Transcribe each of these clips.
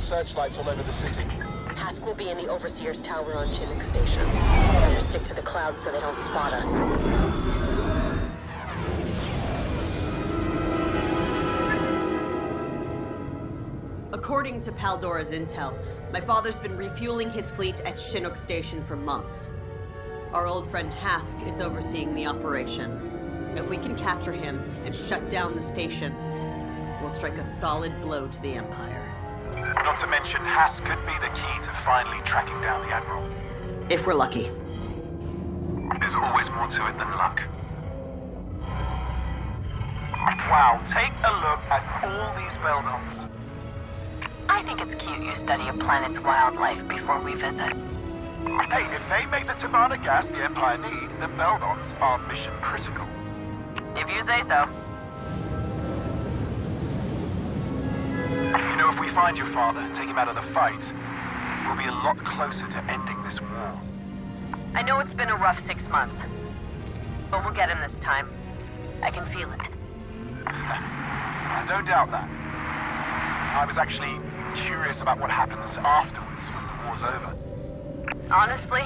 searchlights all over the city. Hask will be in the Overseer's tower on Chinook Station. Better stick to the clouds so they don't spot us. According to Paldora's intel, my father's been refueling his fleet at Chinook Station for months. Our old friend Hask is overseeing the operation. If we can capture him and shut down the station, we'll strike a solid blow to the Empire. Not to mention, Hask could be the key to finally tracking down the Admiral. If we're lucky. There's always more to it than luck. Wow, take a look at all these Beldons. I think it's cute you study a planet's wildlife before we visit. Hey, if they make the Tabana gas the Empire needs, then Beldons are mission critical. If you say so. You know, if we find your father, take him out of the fight, we'll be a lot closer to ending this war. I know it's been a rough 6 months, but we'll get him this time. I can feel it. I don't doubt that. I was actually curious about what happens afterwards when the war's over. Honestly,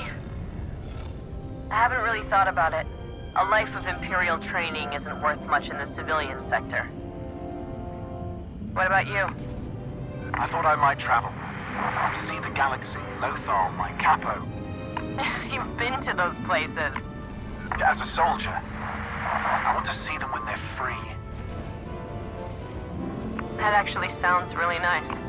I haven't really thought about it. A life of Imperial training isn't worth much in the civilian sector. What about you? I thought I might travel. See the galaxy, Lothal, my capo. You've been to those places. As a soldier, I want to see them when they're free. That actually sounds really nice.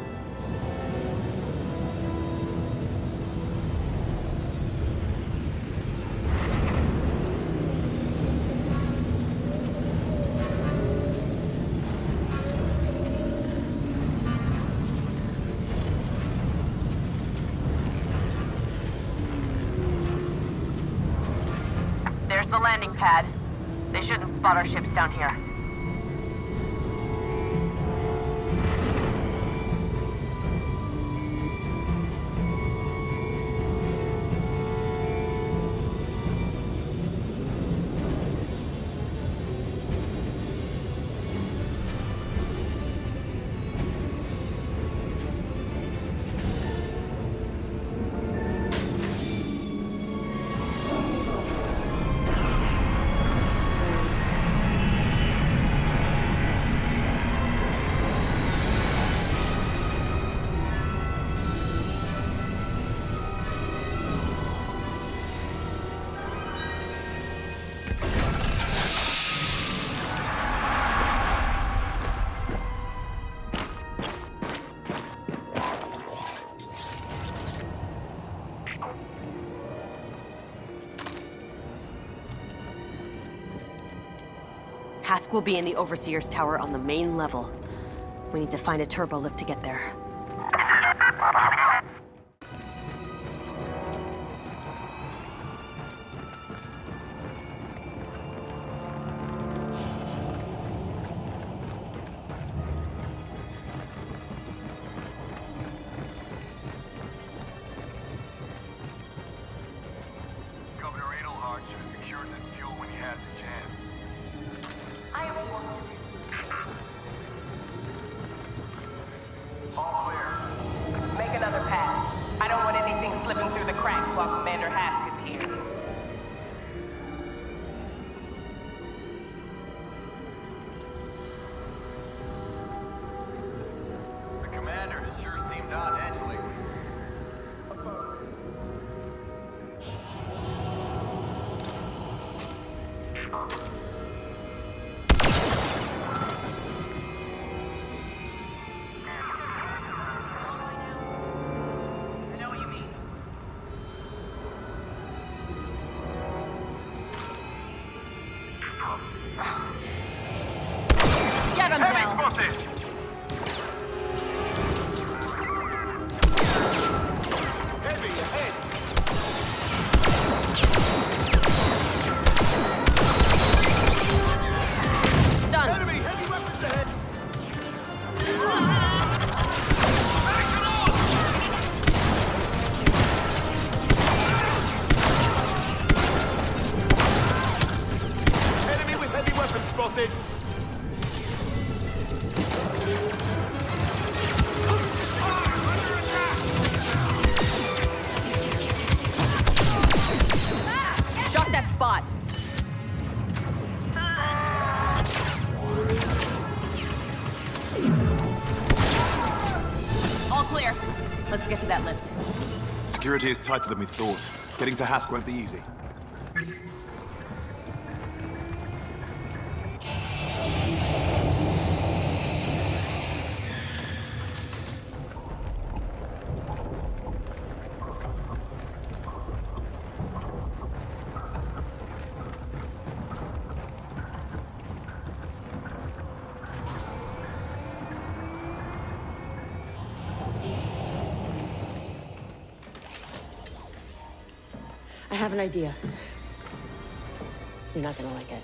There's the landing pad. They shouldn't spot our ships down here. Hask will be in the Overseer's tower on the main level. We need to find a turbo lift to get there. Let's get to that lift. Security is tighter than we thought. Getting to Hask won't be easy. I have an idea. You're not gonna like it.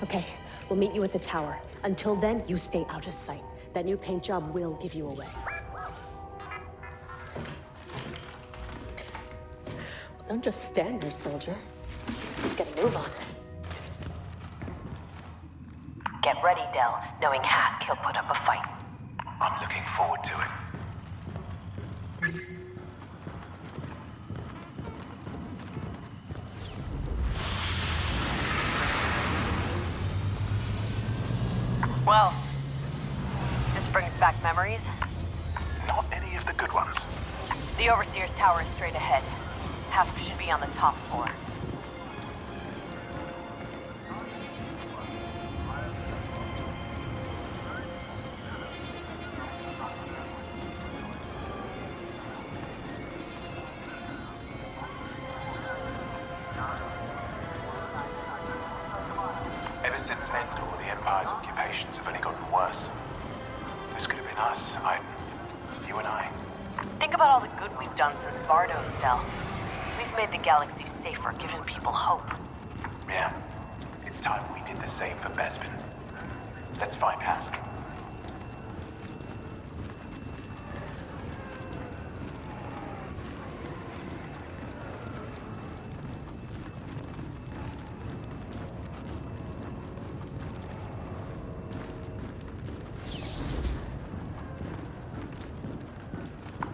Okay, we'll meet you at the tower. Until then, you stay out of sight. That new paint job will give you away. Well, don't just stand there, soldier. Let's get a move on. Get ready, Del. Knowing Hask, he'll put up a fight. I'm looking forward to it. Well, this brings back memories. Not any of the good ones. The Overseer's tower is straight ahead. Hask should be on the top floor. Ever since Endor, the Empire's occupations have only gotten worse. This could have been us, Iden. You and I. Think about all the good we've done since Vardo's, Del. We've made the galaxy safer, given people hope. Yeah. It's time we did the same for Bespin. Let's find Hask.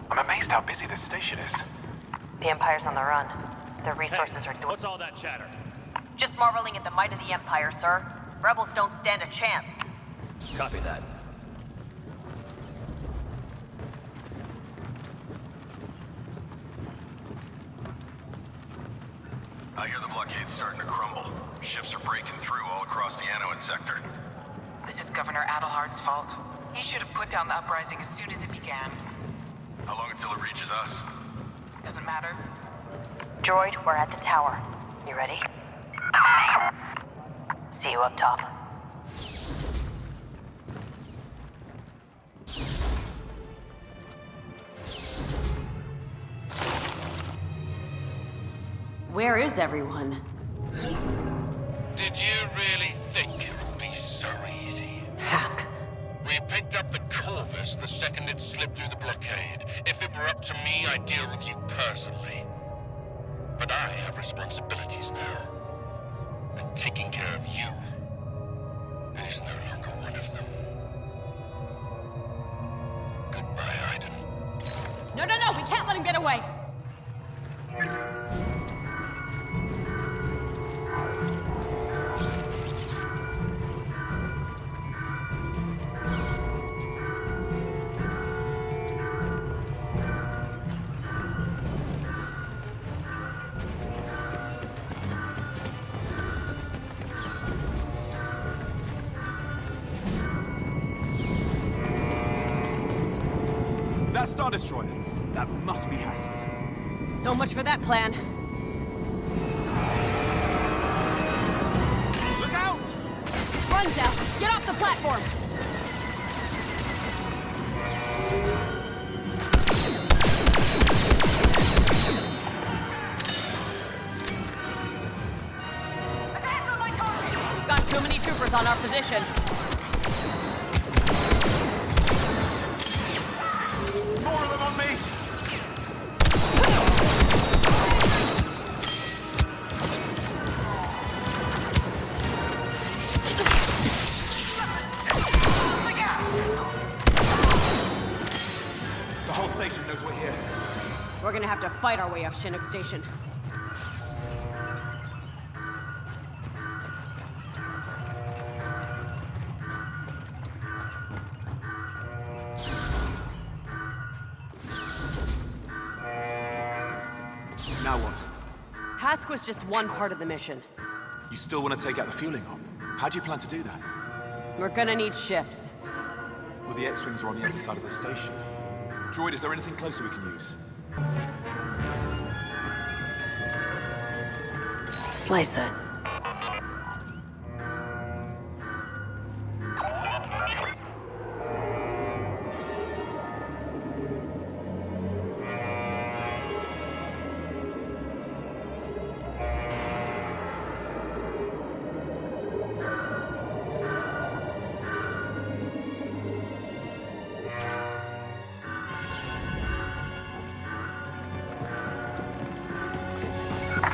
I'm amazed how busy this station is. The Empire's on the run. Their resources are dwindling. What's all that chatter? Just marveling at the might of the Empire, sir. Rebels don't stand a chance. Copy that. I hear the blockade's starting to crumble. Ships are breaking through all across the Anowin sector. This is Governor Adelhard's fault. He should have put down the uprising as soon as it began. How long until it reaches us? Doesn't matter. Droid, we're at the tower. You ready? See you up top. Where is everyone? Did you really think it would be so easy? Hask. We picked up the Corvus the second it slipped through the blockade. If it were up to me, I'd deal with you personally. But I have responsibilities now. And taking care of you is no longer one of them. Goodbye, Iden. No, we can't let him get away! That Star Destroyer, that must be Hask's. So much for that plan. Look out! Run, Del! Get off the platform! Got too many troopers on our position. More of them on me! The whole station knows we're here. We're gonna have to fight our way off Chinook Station. Now what? Hask was just one part of the mission. You still want to take out the fueling hub? How do you plan to do that? We're gonna need ships. Well, the X-Wings are on the other side of the station. Droid, is there anything closer we can use? Slice it.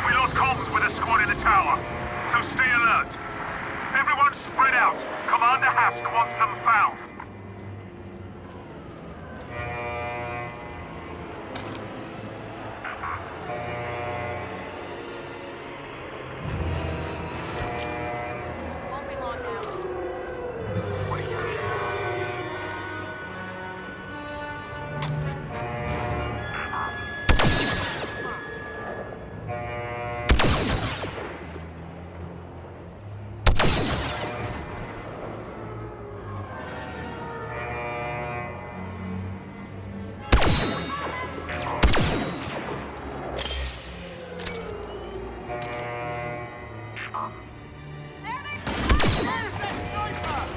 We lost comms with a squad in the tower, so stay alert. Everyone spread out. Commander Hask wants them found. Won't be long now.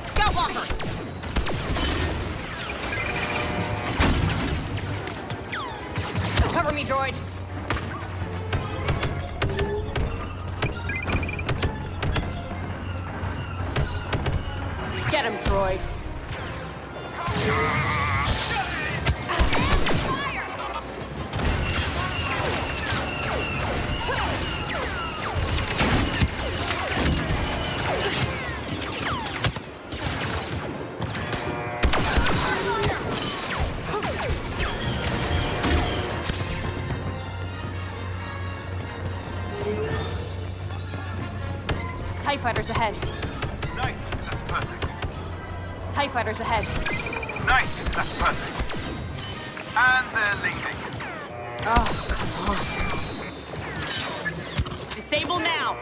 Scout walker! Cover me, droid! Get him, droid! TIE fighters ahead. Nice, that's perfect. TIE fighters ahead. Nice, that's perfect. And they're leaving. Oh, come on. Disable now!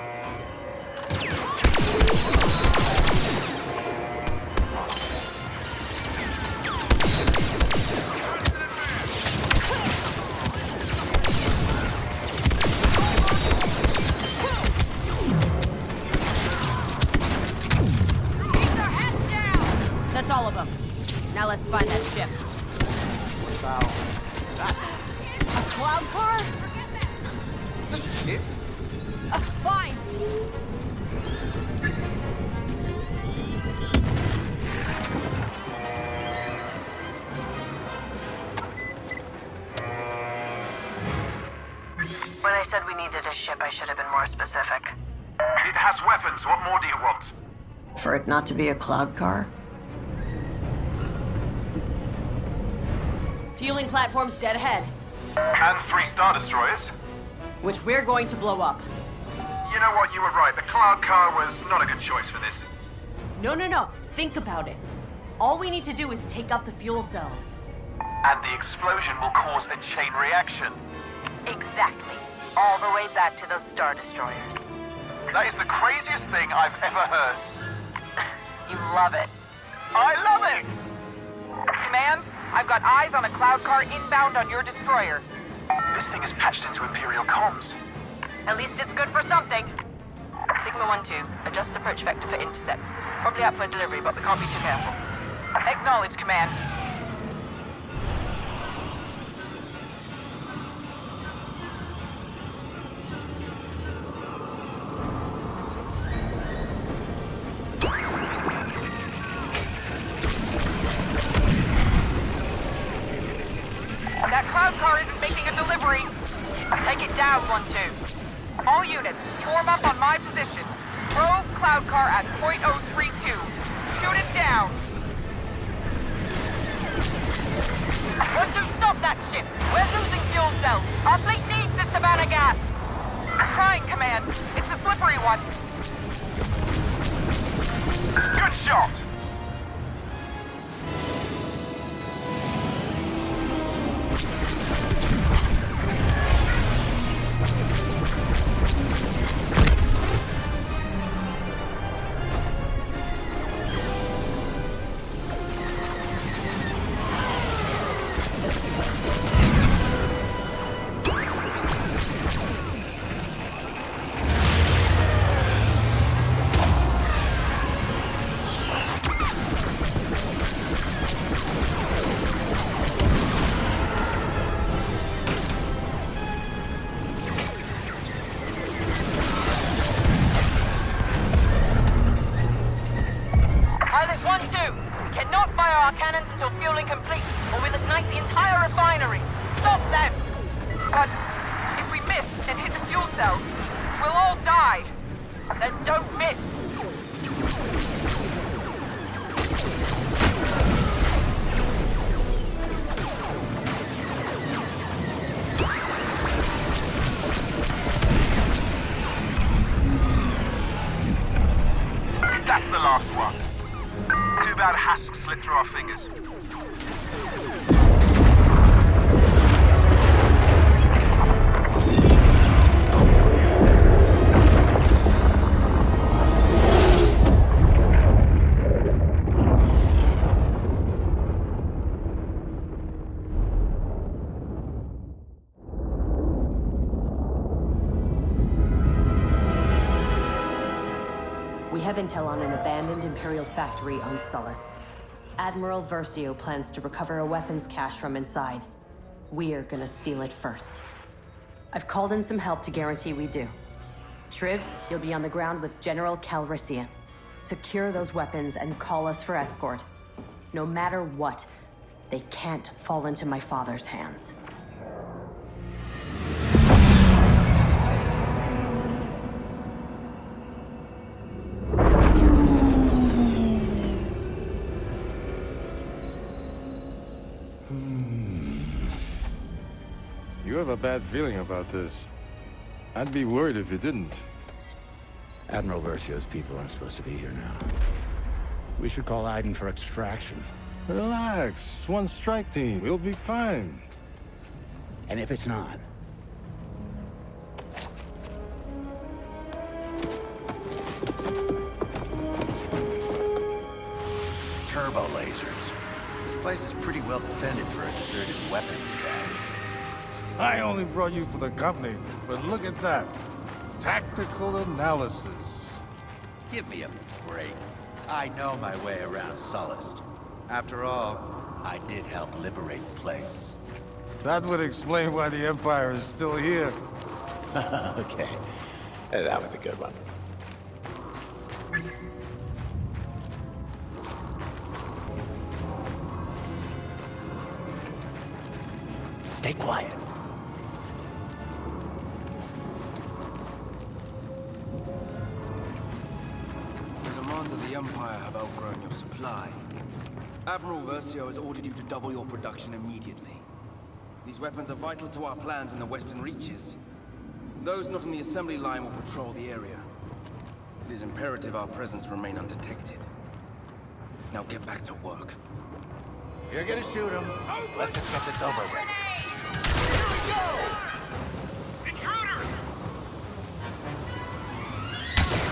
That's all of them. Now let's find that ship. What about that? A cloud car? It's a ship? Fine. When I said we needed a ship, I should have been more specific. It has weapons. What more do you want? For it not to be a cloud car? Fueling platform's dead ahead, And 3 Star Destroyers? which we're going to blow up. You know what, you were right. The Cloud Car was not a good choice for this. No. Think about it. All we need to do is take out the fuel cells. And the explosion will cause a chain reaction. Exactly. All the way back to those Star Destroyers. That is the craziest thing I've ever heard. You love it. I love it! Command, I've got eyes on a cloud car inbound on your destroyer. This thing is patched into Imperial comms. At least it's good for something. Sigma 1-2, adjust approach vector for intercept. Probably out for a delivery, but we can't be too careful. Acknowledge, Command. That cloud car isn't making a delivery. Take it down, 1-2. All units, form up on my position. Rogue cloud car at .032. Shoot it down. 1-2, stop that ship. We're losing fuel cells. Our fleet needs this Savannah gas. Trying, Command. It's a slippery one. Good shot! Then don't miss! That's the last one. Too bad Hask slipped through our fingers. We have intel on an abandoned Imperial factory on Sullust. Admiral Versio plans to recover a weapons cache from inside. We're gonna steal it first. I've called in some help to guarantee we do. Shriv, you'll be on the ground with General Calrissian. Secure those weapons and call us for escort. No matter what, they can't fall into my father's hands. You have a bad feeling about this. I'd be worried if you didn't. Admiral Versio's people aren't supposed to be here now. We should call Iden for extraction. Relax. It's one strike team. We'll be fine. And if it's not? Turbo lasers. This place is pretty well defended for a deserted weapons cache. I only brought you for the company, but look at that. Tactical analysis. Give me a break. I know my way around Sullust. After all, I did help liberate the place. That would explain why the Empire is still here. Okay. That was a good one. Stay quiet. The demands of the Empire have outgrown your supply. Admiral Versio has ordered you to double your production immediately. These weapons are vital to our plans in the Western Reaches. Those not in the assembly line will patrol the area. It is imperative our presence remain undetected. Now get back to work. If you're gonna shoot him, let's just get this over with. Intruders!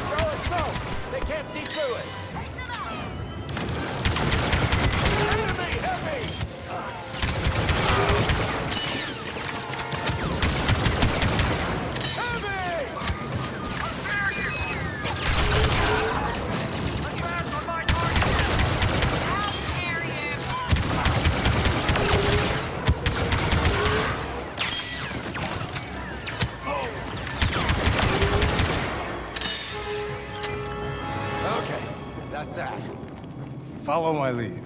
Throw a smoke! They can't see through it! Enemy heavy! Follow my lead.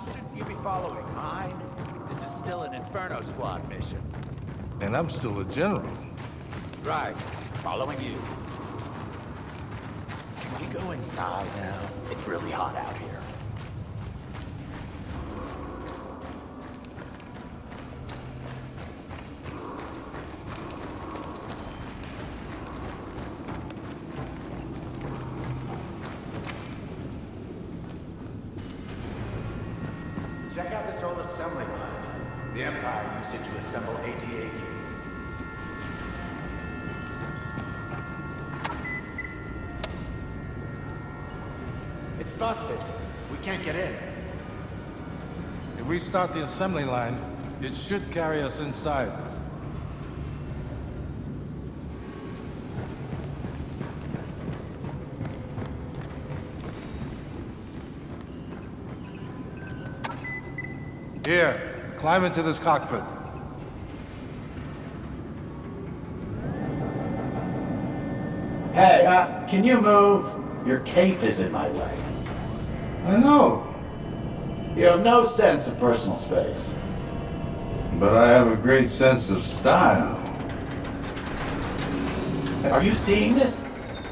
Shouldn't you be following mine? This is still an Inferno Squad mission. And I'm still a general. Right. Following you. Can we go inside now? It's really hot out here. Check out this old assembly line. The Empire used it to assemble AT-ATs. It's busted. We can't get in. If we start the assembly line, it should carry us inside. Here, climb into this cockpit. Hey, can you move? Your cape is in my way. I know, You have no sense of personal space. but I have a great sense of style. Are you seeing this?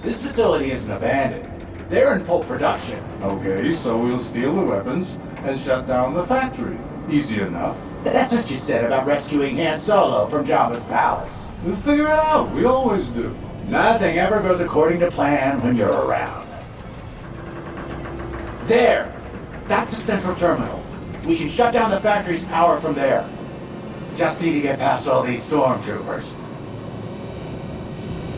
This facility isn't abandoned. They're in full production. Okay, so we'll steal the weapons and shut down the factory. Easy enough. That's what you said about rescuing Han Solo from Jabba's palace. We'll figure it out. We always do. Nothing ever goes according to plan when you're around. There! That's the central terminal. We can shut down the factory's power from there. Just need to get past all these stormtroopers.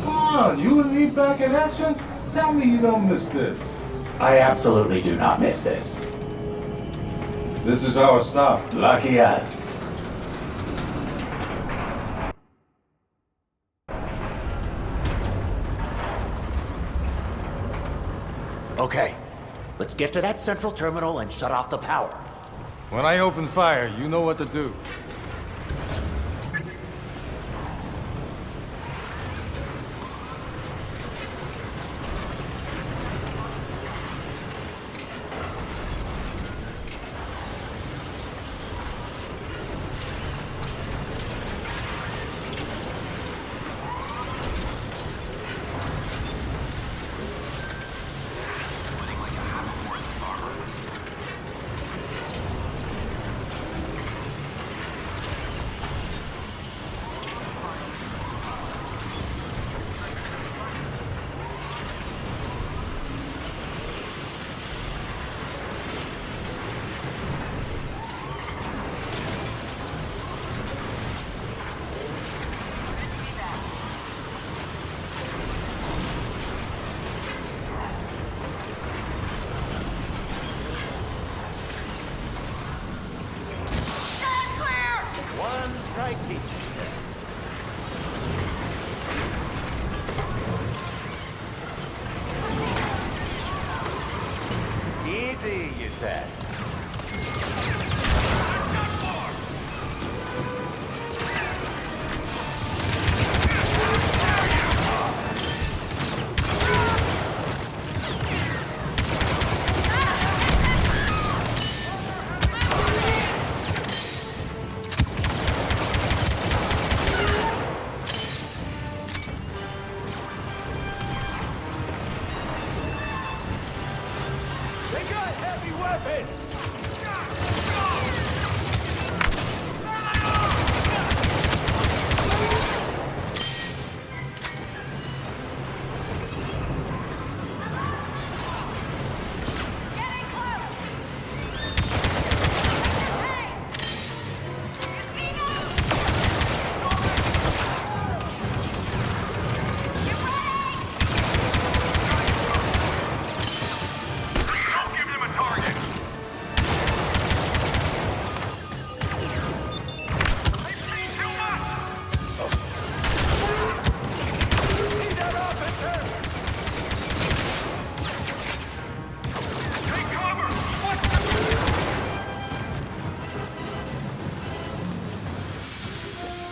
Come on, you and me back in action? Tell me you don't miss this. I absolutely do not miss this. This is our stop. Lucky us. Okay, let's get to that central terminal and shut off the power. When I open fire, you know what to do. Easy, you said.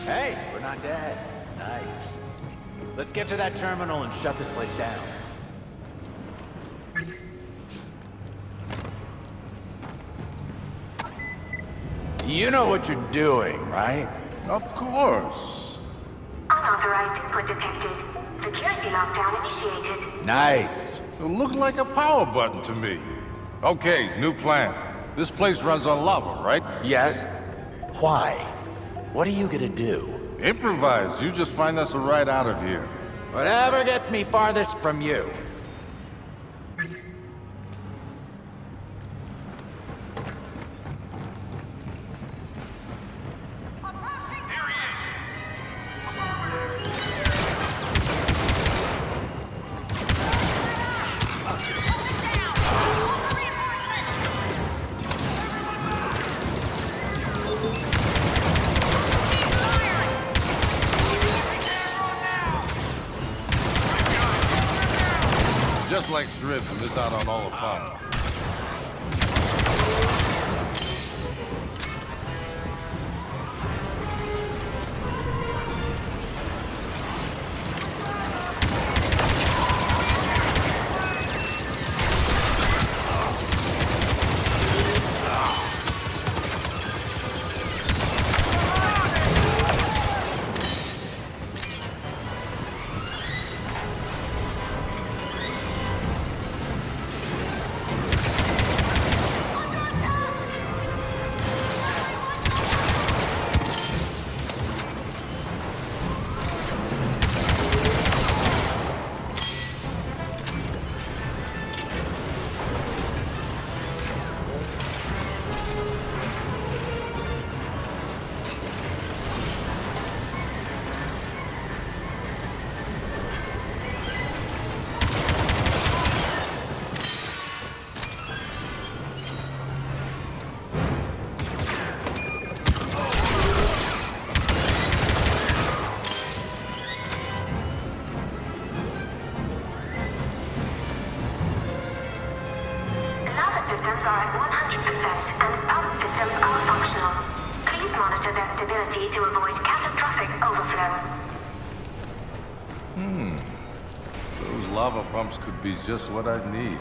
Hey, we're not dead. Nice. Let's get to that terminal and shut this place down. You know what you're doing, right? Of course. Unauthorized input detected. Security lockdown initiated. Nice. It looked like a power button to me. Okay, new plan. This place runs on lava, right? Yes. Why? What are you gonna do? Improvise. You just find us a ride out of here. Whatever gets me farthest from you. Just like Shriv to miss out on all the fun. Those lava pumps could be just what I need.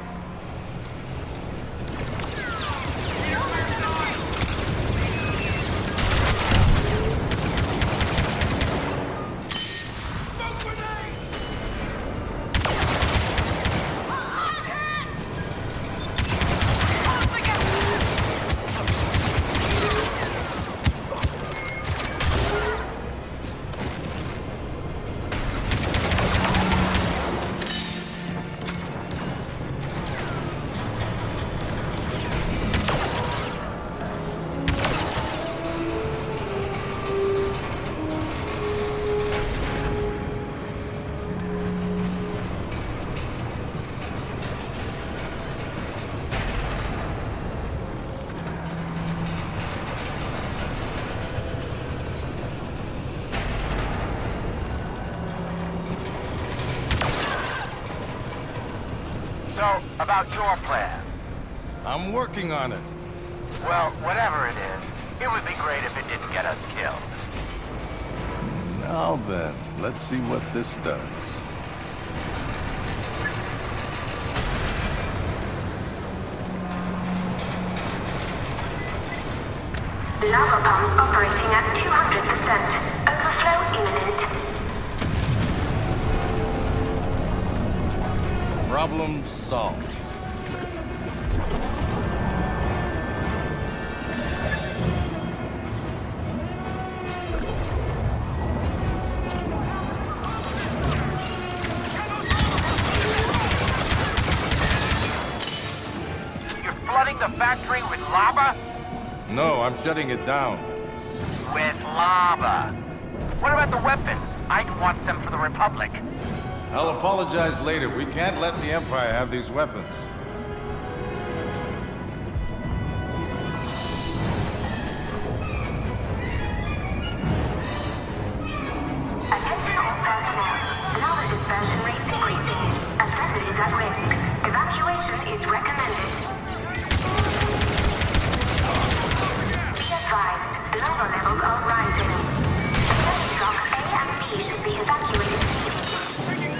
So, about your plan. I'm working on it. Well, whatever it is, it would be great if it didn't get us killed. Now then, let's see what this does. Lava pumps operating at 200%. Overflow imminent. Problem solved. You're flooding the factory with lava? No, I'm shutting it down. With lava. What about the weapons? Iden wants them for the Republic. I'll apologize later. We can't let the Empire have these weapons. Attention all personnel. Lava dispersion rates increasing. Assembly is at risk. Evacuation is recommended. Be advised, lava levels are rising. Assembly blocks A and B should be evacuated immediately.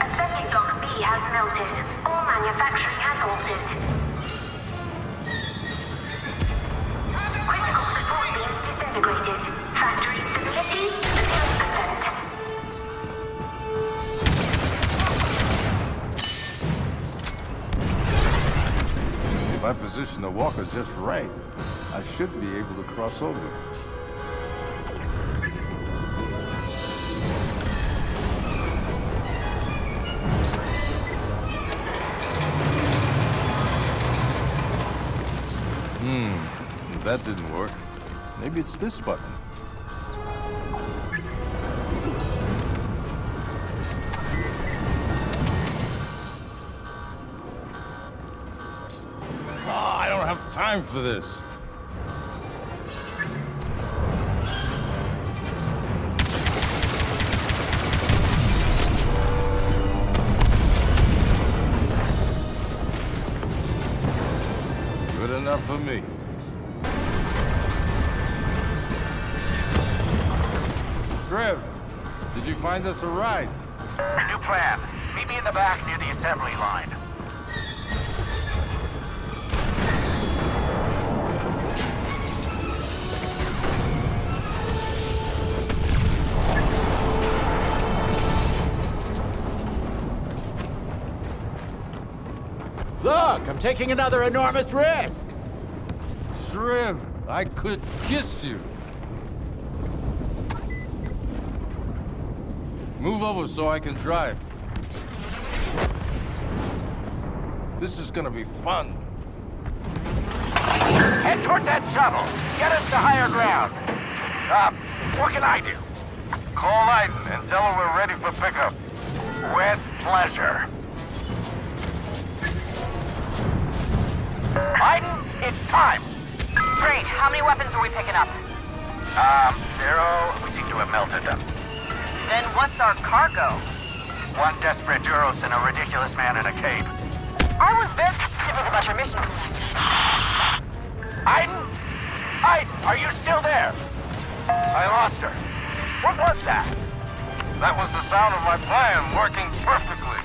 Assembly block B has melted. All manufacturing has halted. Critical support beams disintegrated. Factory stability 0%. If I position the walker just right, I should be able to cross over. That didn't work. Maybe it's this button. Oh, I don't have time for this. Good enough for me. Shriv, did you find us a ride? A new plan. Meet me in the back near the assembly line. Look, I'm taking another enormous risk. Shriv, I could kiss you. Move over so I can drive. This is gonna be fun. Head towards that shuttle. Get us to higher ground. What can I do? Call Iden and tell her we're ready for pickup. With pleasure. Iden, it's time. Great. How many weapons are we picking up? 0. We seem to have melted them. Then what's our cargo? 1 desperate Duros and a ridiculous man in a cape. I was very busy with a bunch of missions. Iden? Iden, are you still there? I lost her. What was that? That was the sound of my plan working perfectly.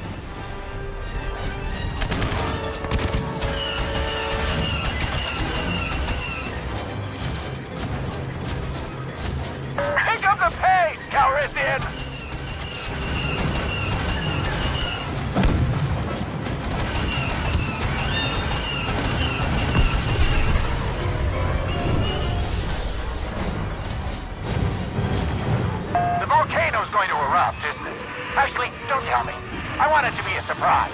Pick up the pace, Calrissian! The volcano's going to erupt, isn't it? Actually, don't tell me. I want it to be a surprise.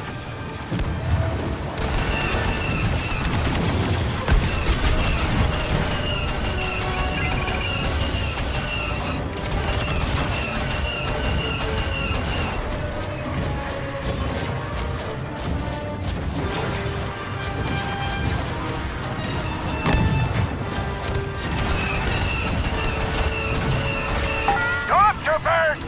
Stormtroopers!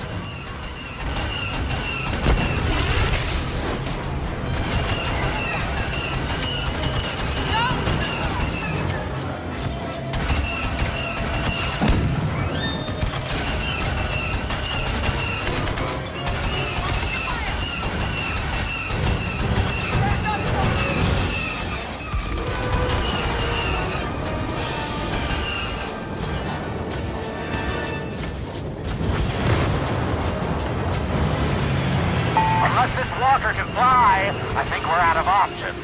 Unless this walker can fly, I think we're out of options.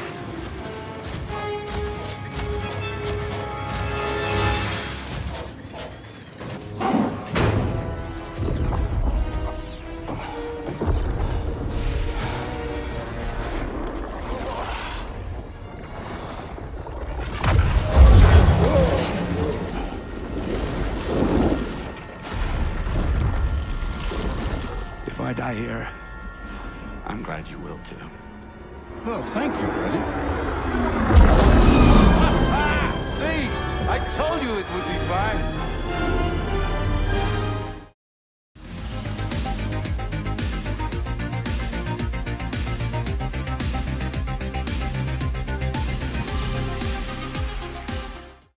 If I die here, I'm glad you will too. Well, thank you, buddy. See? I told you it would be fine.